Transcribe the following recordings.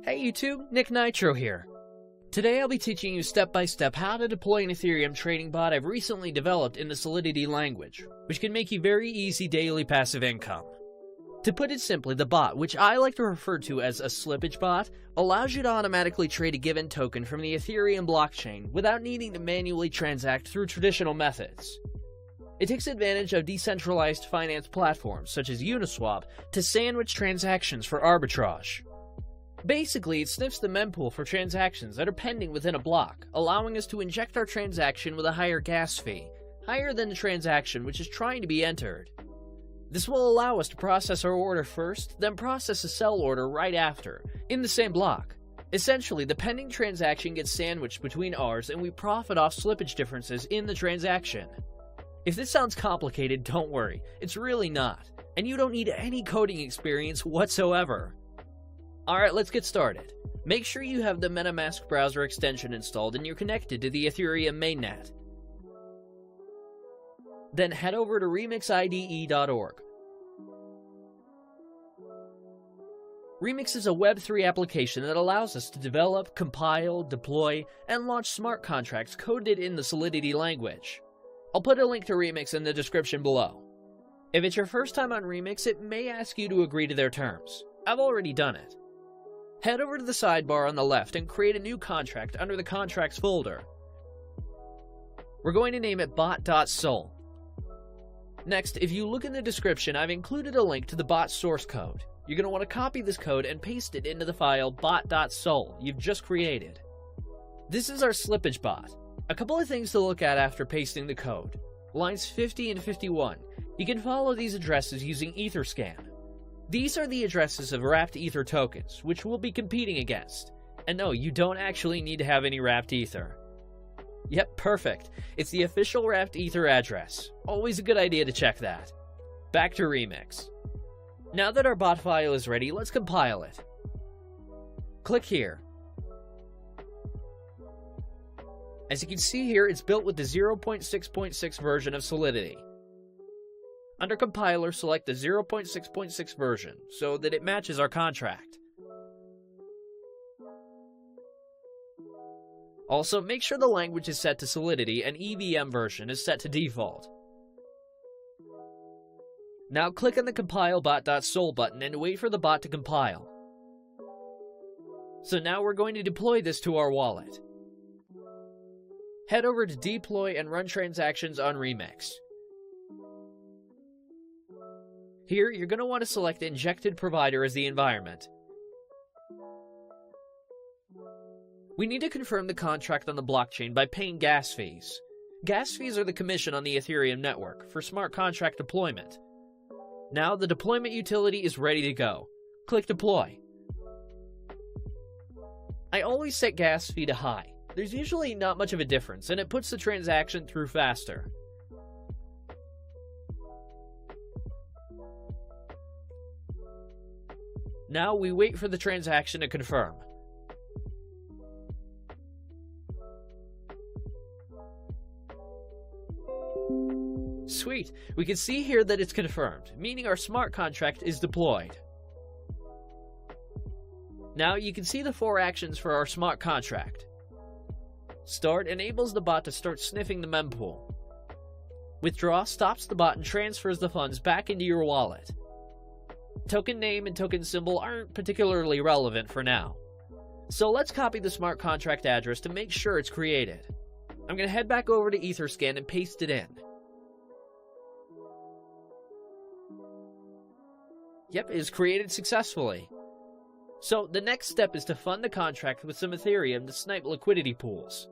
Hey YouTube, Nick Nitro here. Today I'll be teaching you step-by-step how to deploy an Ethereum trading bot I've recently developed in the Solidity language, which can make you very easy daily passive income. To put it simply, the bot, which I like to refer to as a slippage bot, allows you to automatically trade a given token from the Ethereum blockchain without needing to manually transact through traditional methods. It takes advantage of decentralized finance platforms such as Uniswap to sandwich transactions for arbitrage. Basically, it sniffs the mempool for transactions that are pending within a block, allowing us to inject our transaction with a higher gas fee, higher than the transaction which is trying to be entered. This will allow us to process our order first, then process a sell order right after, in the same block. Essentially, the pending transaction gets sandwiched between ours and we profit off slippage differences in the transaction. If this sounds complicated, don't worry, it's really not, and you don't need any coding experience whatsoever. Alright, let's get started. Make sure you have the MetaMask browser extension installed and you're connected to the Ethereum mainnet. Then head over to remixide.org. Remix is a Web3 application that allows us to develop, compile, deploy, and launch smart contracts coded in the Solidity language. I'll put a link to Remix in the description below. If it's your first time on Remix, it may ask you to agree to their terms. I've already done it. Head over to the sidebar on the left and create a new contract under the Contracts folder. We're going to name it bot.sol. Next, if you look in the description, I've included a link to the bot source code. You're going to want to copy this code and paste it into the file bot.sol you've just created. This is our slippage bot. A couple of things to look at after pasting the code. Lines 50 and 51. You can follow these addresses using Etherscan. These are the addresses of wrapped Ether tokens, which we'll be competing against. And no, you don't actually need to have any wrapped Ether. Yep, perfect. It's the official wrapped Ether address. Always a good idea to check that. Back to Remix. Now that our bot file is ready, let's compile it. Click here. As you can see here, it's built with the 0.6.6 version of Solidity. Under Compiler, select the 0.6.6 version so that it matches our contract. Also, make sure the language is set to Solidity and EVM version is set to default. Now click on the Compile bot.sol button and wait for the bot to compile. So now we're going to deploy this to our wallet. Head over to Deploy and run transactions on Remix. Here, you're going to want to select Injected Provider as the environment. We need to confirm the contract on the blockchain by paying gas fees. Gas fees are the commission on the Ethereum network for smart contract deployment. Now, the deployment utility is ready to go. Click Deploy. I always set gas fee to high. There's usually not much of a difference, and it puts the transaction through faster. Now we wait for the transaction to confirm. Sweet, we can see here that it's confirmed, meaning our smart contract is deployed. Now you can see the 4 actions for our smart contract. Start enables the bot to start sniffing the mempool. Withdraw stops the bot and transfers the funds back into your wallet. Token name and token symbol aren't particularly relevant for now. So let's copy the smart contract address to make sure it's created. I'm going to head back over to Etherscan and paste it in. Yep, it is created successfully. So the next step is to fund the contract with some Ethereum to snipe liquidity pools.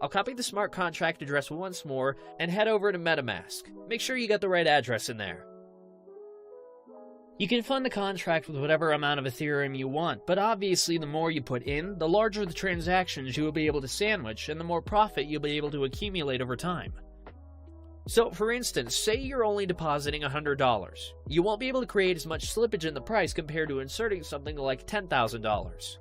I'll copy the smart contract address once more and head over to MetaMask. Make sure you got the right address in there. You can fund the contract with whatever amount of Ethereum you want, but obviously the more you put in, the larger the transactions you will be able to sandwich and the more profit you'll be able to accumulate over time. So, for instance, say you're only depositing $100. You won't be able to create as much slippage in the price compared to inserting something like $10,000.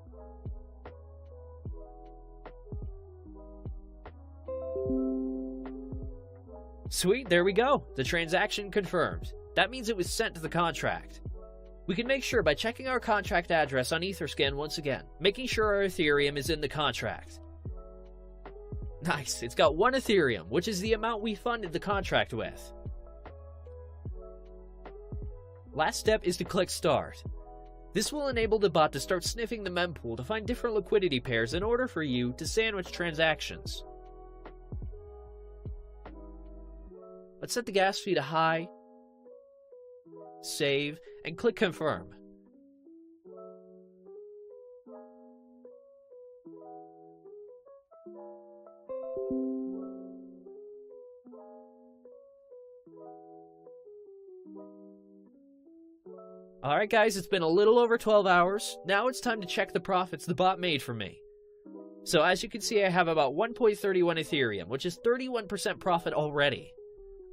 Sweet, there we go. The transaction confirmed. That means it was sent to the contract. We can make sure by checking our contract address on Etherscan once again, making sure our Ethereum is in the contract. Nice, it's got 1 Ethereum, which is the amount we funded the contract with. Last step is to click Start. This will enable the bot to start sniffing the mempool to find different liquidity pairs in order for you to sandwich transactions. Let's set the gas fee to high, save, and click Confirm. Alright guys, it's been a little over 12 hours. Now it's time to check the profits the bot made for me. So as you can see, I have about 1.31 Ethereum, which is 31% profit already.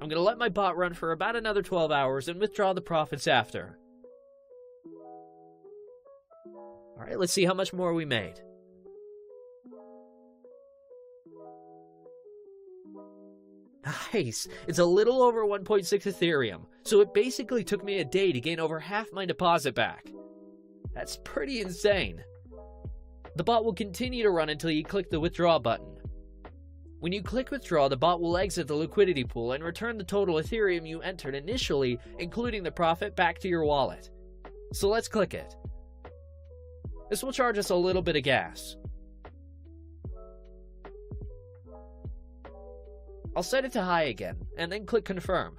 I'm going to let my bot run for about another 12 hours and withdraw the profits after. Alright, let's see how much more we made. Nice! It's a little over 1.6 Ethereum, so it basically took me a day to gain over half my deposit back. That's pretty insane. The bot will continue to run until you click the withdraw button. When you click withdraw, the bot will exit the liquidity pool and return the total Ethereum you entered initially, including the profit, back to your wallet. So let's click it. This will charge us a little bit of gas. I'll set it to high again, and then click Confirm.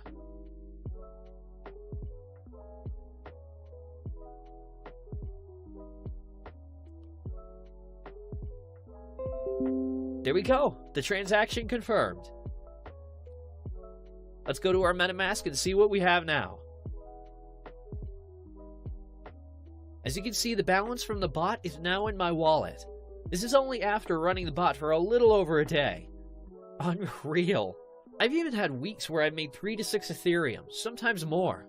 There we go, the transaction confirmed. Let's go to our MetaMask and see what we have now. As you can see, the balance from the bot is now in my wallet. This is only after running the bot for a little over a day. Unreal. I've even had weeks where I've made 3 to 6 Ethereum, sometimes more.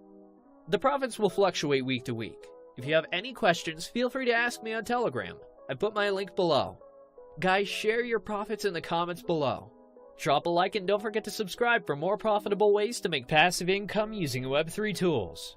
The profits will fluctuate week to week. If you have any questions, feel free to ask me on Telegram. I put my link below. Guys, share your profits in the comments below. Drop a like and don't forget to subscribe for more profitable ways to make passive income using Web3 tools.